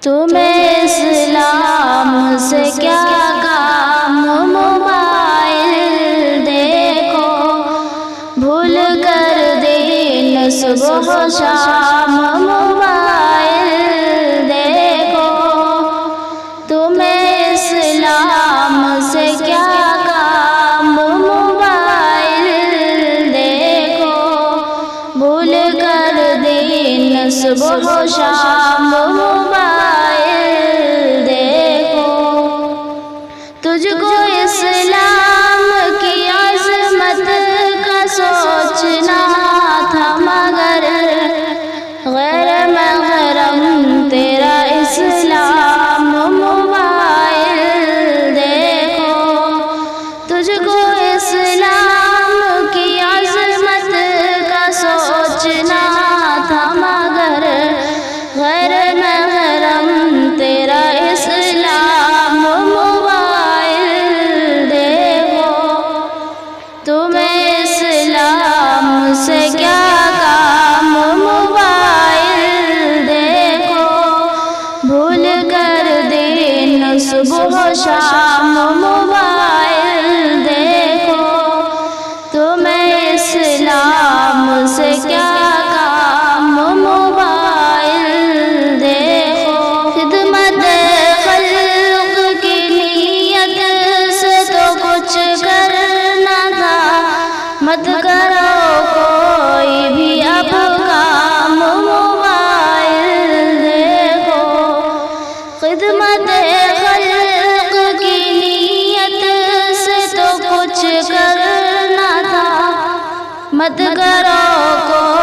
تمہیں اسلام سے کیا کام، موبائل دیکھو بھول کر دین صبح و شام، موبائل دیکھو تمہیں اسلام سے کیا کام، موبائل دیکھو بھول کر دین صبح و شام، تجھ کو اسلام کی عظمت کا سوچنا تھا، مگر غیر محرم تیرا اسلام، موبائل دیکھو تجھ کو اسلام کی عظمت کا سوچنا تھا، مگر غیر محرم تیرا اسلام، تمہیں اسلام سے کیا کام، موبائل دیکھو بھول کر دین صبح و شام، موبائل دیکھو تمہیں اسلام سے کیا کام، موبائل دیکھو خدمت خلق کی نیت سے تو کچھ کرنا تھا، مت کرو کوئی بھی اب کام، موبائل دیکھو خدمت خلق کی نیت سے تو کچھ کرنا تھا، مت کرو کوئی